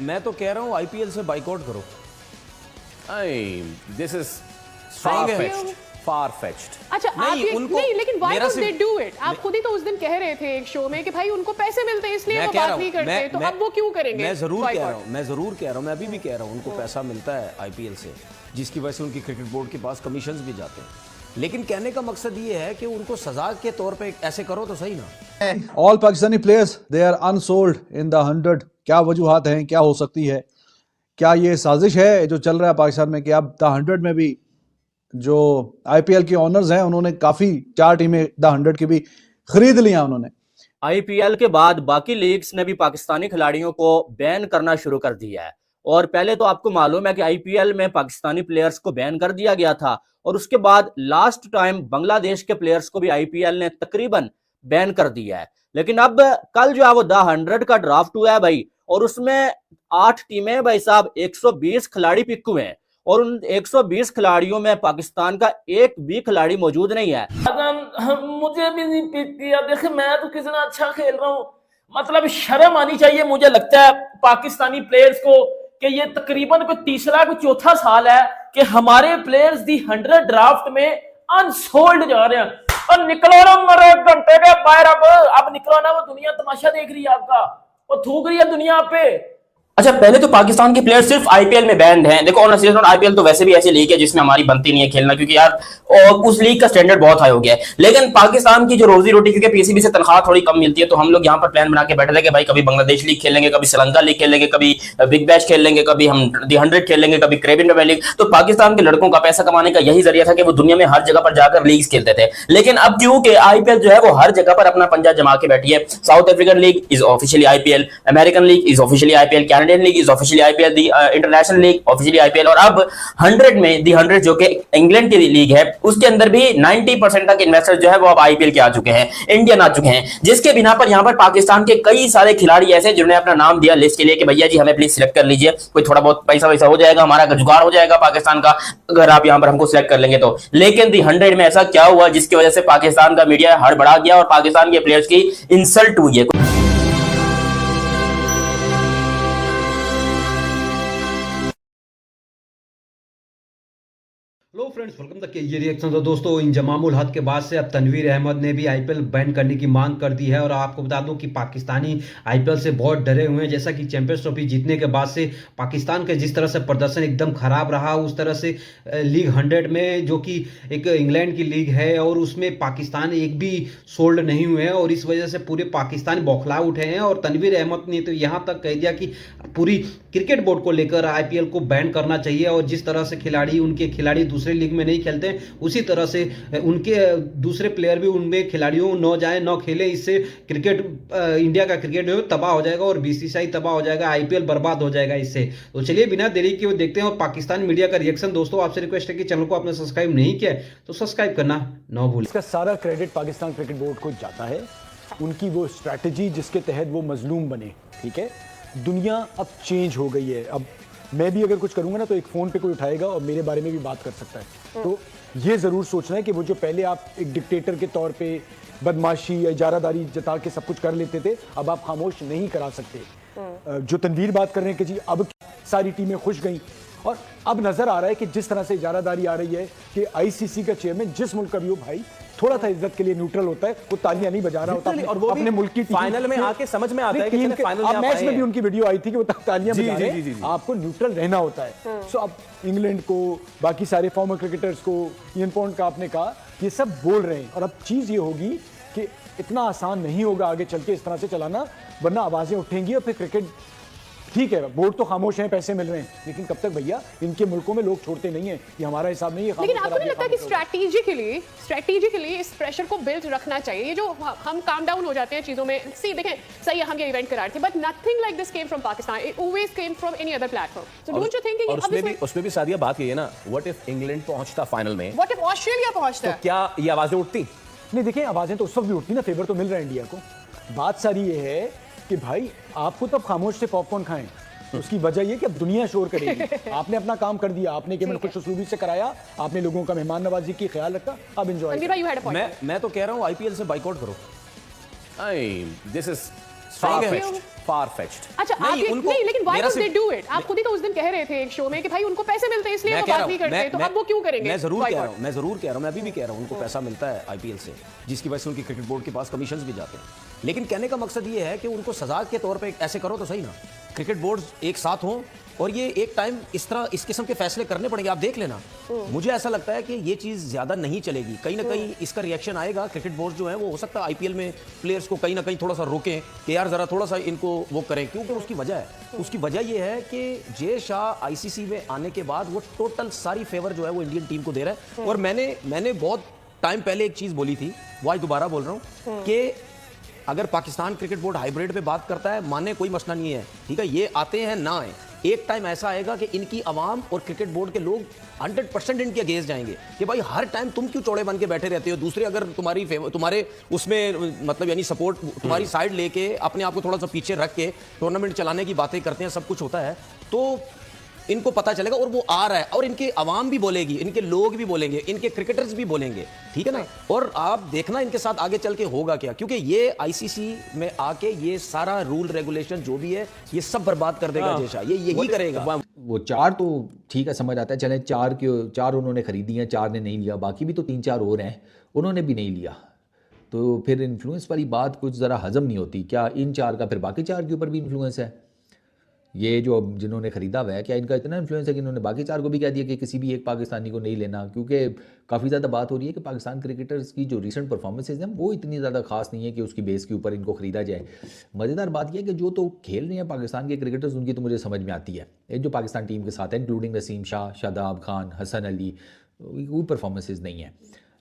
मैं तो कह रहा हूँ आईपीएल से बाइकआउट करो। This is far fetched. अच्छा आप ये नहीं, लेकिन why don't they do it? आप खुद ही तो उस दिन कह रहे थे एक शो में कि भाई उनको पैसे मिलते हैं इसलिए वो बात नहीं करते, तो अब वो क्यों करेंगे? मैं जरूर कह रहा हूँ, मैं अभी भी कह रहा हूँ उनको पैसा मिलता है आईपीएल से, जिसकी वजह से उनकी क्रिकेट बोर्ड के पास कमीशंस भी जाते हैं। लेकिन कहने का मकसद ये है कि उनको सजा के तौर पे ऐसे करो तो सही ना। All Pakistani players they are unsold in the 100। क्या वजूहात हैं, क्या हो सकती है? क्या ये साजिश है जो चल रहा है पाकिस्तान में कि अब द 100 में भी जो आईपीएल के ओनर्स हैं उन्होंने काफी 4 टीमें द 100 की भी खरीद लिया उन्होंने। आईपीएल के बाद बाकी लीग्स ने भी पाकिस्तानी खिलाड़ियों को बैन करना शुरू कर दिया है। और पहले तो आपको मालूम है कि आईपीएल में पाकिस्तानी प्लेयर्स को बैन कर दिया गया था, और उसके बाद लास्ट टाइम बांग्लादेश के प्लेयर्स को भी आईपीएल ने तकरीबन बैन कर दिया है। लेकिन अब कल जो है वो द 100 का ड्राफ्ट हुआ है भाई, और उसमें 8 टीमें भाई साहब 120 खिलाड़ी पिक हुए हैं, और उन 120 खिलाड़ियों में पाकिस्तान का एक भी खिलाड़ी मौजूद नहीं है। मुझे भी नहीं पिक किया। देखिए मैं तो कितना अच्छा खेल रहा हूँ, मतलब शर्म आनी चाहिए मुझे लगता है पाकिस्तानी प्लेयर्स को कि ये तकरीबन कोई तीसरा कोई चौथा साल है कि हमारे प्लेयर्स दी 100 ड्राफ्ट में अनसोल्ड जा रहे हैं। और निकलो ना मरे घंटे के बाहर, अब निकलो ना, वो दुनिया तमाशा देख रही है आपका, वो थूक रही है दुनिया आप पे। अच्छा पहले तो पाकिस्तान के प्लेयर सिर्फ आईपीएल में बैंड हैं। देखो ऑन सीजन आईपीएल तो वैसे भी ऐसी लीग है जिसमें हमारी बनती नहीं है खेलना, क्योंकि यार उस लीग का स्टैंडर्ड बहुत हाई हो गया है। लेकिन पाकिस्तान की जो रोजी रोटी, क्योंकि पीसीबी से तनख्वाह थोड़ी कम मिलती है, तो हम लोग यहाँ पर प्लान बना के बैठे थे कि भाई कभी बांग्लादेश लीग खेलेंगे, कभी श्रीलंका लीग खेलेंगे, कभी बिग बैश खेल लेंगे, कभी हम दी 100 खेल लेंगे, कभी कैरेबियन प्रीमियर लीग। तो पाकिस्तान के लड़कों का पैसा कमाने का यही जरिया था कि वो दुनिया में हर जगह पर जाकर लीग खेलते थे। लेकिन अब क्योंकि आईपीएल जो है वो हर जगह पर अपना पंजा जमा के बैठी है। South African league is officially IPL, American league is officially IPL, Canadian league is officially IPL, the international league officially IPL, और अब 100 में दी 100 जो कि इंग्लैंड की लीग है उसके अंदर भी 90% तक इन्वेस्टर्स जो है वो अब आईपीएल के आ चुके हैं, इंडियन आ चुके हैं, जिसके बिना पर यहां पर पाकिस्तान के कई सारे खिलाड़ी ऐसे जिन्होंने अपना नाम दिया लिस्ट के लिए कि भैया जी हमें प्लीज सिलेक्ट कर लीजिए, कोई थोड़ा बहुत पैसा वैसा हो जाएगा, हमारा जुगाड़ हो जाएगा पाकिस्तान का अगर आप यहां पर हमको सिलेक्ट कर लेंगे तो। लेकिन दी 100 में ऐसा क्या हुआ जिसकी वजह से पाकिस्तान का मीडिया हड़बड़ा गया और पाकिस्तान के प्लेयर्स की इंसल्ट हुई है। हेलो फ्रेंड्स, वेलकम तक ये रिएक्शन। तो दोस्तों इंजमामुल हक के बाद से अब तनवीर अहमद ने भी आईपीएल बैन करने की मांग कर दी है। और आपको बता दूं कि पाकिस्तानी आईपीएल से बहुत डरे हुए हैं। जैसा कि चैंपियंस ट्रॉफी जीतने के बाद से पाकिस्तान का जिस तरह से प्रदर्शन एकदम खराब रहा, उस तरह से लीग 100 में जो कि एक इंग्लैंड की लीग है और उसमें पाकिस्तान एक भी सोल्ड नहीं हुए हैं, और इस वजह से पूरे पाकिस्तान बौखला उठे हैं। और तनवीर अहमद ने तो यहाँ तक कह दिया कि पूरी क्रिकेट बोर्ड को लेकर आईपीएल को बैन करना चाहिए, और जिस तरह से उनके खिलाड़ी दूसरे लीग में नहीं खेलते उसी तरह से उनके दूसरे प्लेयर भी उनमें खिलाड़ियों न जाए न खेले। इससे क्रिकेट इंडिया का क्रिकेट जो तबाह हो जाएगा और बीसीसीआई तबाह हो जाएगा, आईपीएल बर्बाद हो जाएगा इससे। तो चलिए बिना देरी के वो देखते हैं और पाकिस्तान मीडिया का रिएक्शन। दोस्तों आपसे रिक्वेस्ट है कि चैनल को आपने सब्सक्राइब नहीं किया तो सब्सक्राइब करना न भूलें। इसका सारा क्रेडिट पाकिस्तान क्रिकेट बोर्ड को जाता है, उनकी वो स्ट्रैटेजी जिसके तहत वो मजलूम बने। ठीक है, दुनिया अब चेंज हो गई है। अब मैं भी अगर कुछ करूंगा ना तो एक फ़ोन पे कोई उठाएगा और मेरे बारे में भी बात कर सकता है। तो ये ज़रूर सोचना है कि वो जो पहले आप एक डिक्टेटर के तौर पे बदमाशी या इजारादारी जता के सब कुछ कर लेते थे, अब आप खामोश नहीं करा सकते। जो तनवीर बात कर रहे हैं कि जी अब सारी टीमें खुश गई, और अब नज़र आ रहा है कि जिस तरह से इजारादारी आ रही है कि आईसीसी का चेयरमैन जिस मुल्क का भी हो भाई थोड़ा सा इज्जत के लिए न्यूट्रल होता है, वो तालियां नहीं बजा रहा होता और वो अपने मुल्क की फाइनल में आके समझ में आता है कि फाइनल में मैच में भी उनकी वीडियो आई थी कि वो तालियां बजा रहे हैं। आपको न्यूट्रल रहना होता है। सो अब इंग्लैंड को, बाकी सारे फॉर्मर क्रिकेटर्स को, इयन पॉन्ट का आपने कहा, ये सब बोल रहे हैं। और अब चीज ये होगी कि इतना आसान नहीं होगा आगे चल के इस तरह से चलाना, वरना आवाजें उठेंगी और फिर क्रिकेट ठीक है, बोर्ड तो खामोश हैं, पैसे मिल रहे हैं, लेकिन कब तक भैया इनके मुल्कों में लोग छोड़ते नहीं है, ये हमारा हिसाब नहीं है। लेकिन आपको नहीं लगता कि स्ट्रैटेजिकली इस प्रेशर को बिल्ड रखना चाहिए? ये जो हम काम डाउन हो जाते हैं चीजों में, सी देखें सही है हम ये इवेंट करा रहे थे, but nothing like this came from Pakistan, it always came from any other platform. So don't you think उसमें भी सादिया बात ये है ना, व्हाट इफ इंग्लैंड पहुंचता फाइनल में, व्हाट इफ ऑस्ट्रेलिया पहुंचता, तो क्या ये आवाजें उठती? नहीं, देखिए आवाजें तो उस वक्त भी उठती ना, फेवर तो मिल रहा है इंडिया को। बात सारी ये है कि भाई आपको तब खामोश से पॉपकॉर्न खाएं, उसकी वजह ये कि अब दुनिया शोर करेगी। आपने अपना काम कर दिया, आपने केवल खुश उसलूबी से कराया, आपने लोगों का मेहमान नवाजी की ख्याल रखा, अब एंजॉय। मैं तो कह रहा हूँ आईपीएल से बाइकआउट करो। This is far fetched. अच्छा आप नहीं, लेकिन why don't they do it? आप खुद ही तो उस दिन कह रहे थे एक शो में कि भाई उनको पैसे मिलते हैं इसलिए वो बात नहीं करते, तो अब वो क्यों करेंगे? मैं जरूर कह रहा हूं, मैं अभी भी कह रहा हूं, उनको पैसा मिलता है आईपीएल से, जिसकी वजह से उनकी क्रिकेट बोर्ड के पास कमीशंस भी जाते हैं। लेकिन कहने का मकसद ये है कि उनको सजा के तौर पे ऐसे करो तो सही ना, क्रिकेट बोर्ड एक साथ हों और ये एक टाइम इस तरह इस किस्म के फैसले करने पड़ेंगे। आप देख लेना, मुझे ऐसा लगता है कि ये चीज़ ज़्यादा नहीं चलेगी, कहीं ना कहीं इसका रिएक्शन आएगा। क्रिकेट बोर्ड जो है वो हो सकता है आईपीएल में प्लेयर्स को कहीं ना कहीं थोड़ा सा रोकें कि यार ज़रा थोड़ा सा इनको वो करें, क्योंकि उसकी वजह ये है कि जय शाह आईसीसी में आने के बाद वो टोटल सारी फेवर जो है वो इंडियन टीम को दे रहा है। और मैंने बहुत टाइम पहले एक चीज़ बोली थी, वो आज दोबारा बोल रहा हूँ कि अगर पाकिस्तान क्रिकेट बोर्ड हाइब्रिड पे बात करता है, माने कोई मसला नहीं है, ठीक है, ये आते हैं ना आए, एक टाइम ऐसा आएगा कि इनकी आवाम और क्रिकेट बोर्ड के लोग 100% इनके अगेंस्ट जाएंगे कि भाई हर टाइम तुम क्यों चौड़े बन के बैठे रहते हो, दूसरे अगर तुम्हारे उसमें मतलब यानी सपोर्ट तुम्हारी साइड लेके अपने आप को थोड़ा सा पीछे रख के टूर्नामेंट चलाने की बातें करते हैं, सब कुछ होता है, तो इनको पता चलेगा और वो आ रहा है और इनके अवाम भी बोलेगी, इनके लोग भी बोलेंगे, इनके क्रिकेटर्स भी बोलेंगे, ठीक है ना। और आप देखना इनके साथ आगे चल के होगा क्या, क्योंकि ये आईसीसी में आके ये सारा रूल रेगुलेशन जो भी है ये सब बर्बाद कर देगा जय शाह, ये यही करेगा। वो 4 तो ठीक है, समझ आता है, चले 4 उन्होंने खरीदी हैं, 4 ने नहीं लिया, बाकी भी तो 3-4 और हैं, उन्होंने भी नहीं लिया, तो फिर इन्फ्लुएंस वाली बात कुछ ज़रा हजम नहीं होती। क्या इन 4 का फिर बाकी 4 के ऊपर भी इन्फ्लुएंस है? ये जो जिन्होंने ख़रीदा हुआ है, क्या इनका इतना इन्फ्लुएंस है कि इन्होंने बाकी 4 को भी कह दिया कि किसी भी एक पाकिस्तानी को नहीं लेना? क्योंकि काफ़ी ज़्यादा बात हो रही है कि पाकिस्तान क्रिकेटर्स की जो रिसेंट परफॉर्मेंसेज हैं वो इतनी ज़्यादा खास नहीं है कि उसकी बेस के ऊपर इनको ख़रीदा जाए। मज़ेदार बात यह है कि जो तो खेल रहे हैं पाकिस्तान के क्रिकेटर्स, उनकी तो मुझे समझ में आती है, जो पाकिस्तान टीम के साथ है, इंक्लूडिंग नसीम शाह, शादाब खान, हसन अली, कोई परफॉर्मेंसेज नहीं है।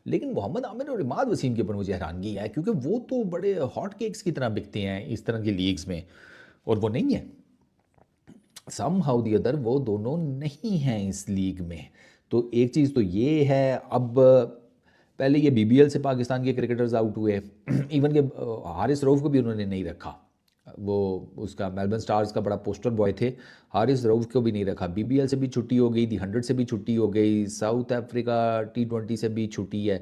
लेकिन मोहम्मद आमिर और इमाद वसीम के ऊपर मुझे हैरानगी है, क्योंकि वो तो बड़े हॉट केक्स की तरह बिकते हैं इस तरह की लीग्स में, और वो नहीं है। समहाउ दी अदर वो दोनों नहीं हैं इस लीग में। तो एक चीज़ तो ये है, अब पहले ये बीबीएल से पाकिस्तान के क्रिकेटर्स आउट हुए, इवन के हारिस रऊफ को भी उन्होंने नहीं रखा, वो उसका मेलबर्न स्टार्स का बड़ा पोस्टर बॉय थे, हारिस रऊफ को भी नहीं रखा। बीबीएल से भी छुट्टी हो गई, दी 100 से भी छुट्टी हो गई, साउथ अफ्रीका T20 से भी छुट्टी है,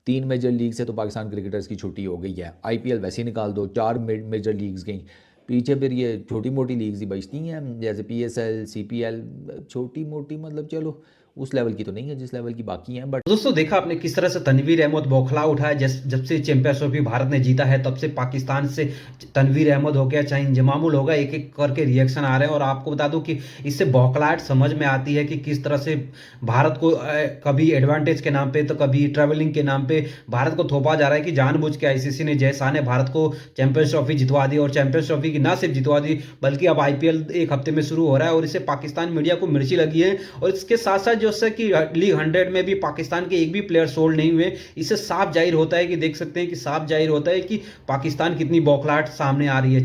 3 मेजर लीग से तो पाकिस्तान क्रिकेटर्स की छुट्टी हो गई है। आईपीएल वैसे ही निकाल दो, 4 मेजर लीग्स गई, पीछे फिर ये छोटी मोटी लीग्स ही बचती हैं, जैसे PSL, CPL, छोटी मोटी, मतलब चलो उस लेवल की तो नहीं है जिस लेवल की बाकी हैं। बट दोस्तों देखा आपने किस तरह से तनवीर अहमद बौखला उठा है। जब से चैंपियंस ट्रॉफी भारत ने जीता है तब से पाकिस्तान से तनवीर अहमद हो गया, चाहे इंजमामुल होगा, एक एक करके रिएक्शन आ रहे हैं। और आपको बता दूं कि इससे बौखलाहट समझ में आती है कि किस तरह से भारत को कभी एडवांटेज के नाम पे तो कभी ट्रैवलिंग के नाम पे भारत को थोपा जा रहा है कि जानबूझ के आईसीसी ने, जय शाह ने भारत को चैंपियंस ट्रॉफी जितवा दी, और चैंपियंस ट्रॉफी की ना सिर्फ जितवा दी बल्कि अब IPL एक हफ्ते में शुरू हो रहा है, और इससे पाकिस्तान मीडिया को मिर्ची लगी है। और इसके साथ साथ जो है कि लीग 100 में भी पाकिस्तान के एक भी प्लेयर सोल्ड नहीं हुए, इससे साफ जाहिर होता है कि देख सकते हैं कि साफ जाहिर होता है कि पाकिस्तान कितनी बौखलाहट सामने आ रही है।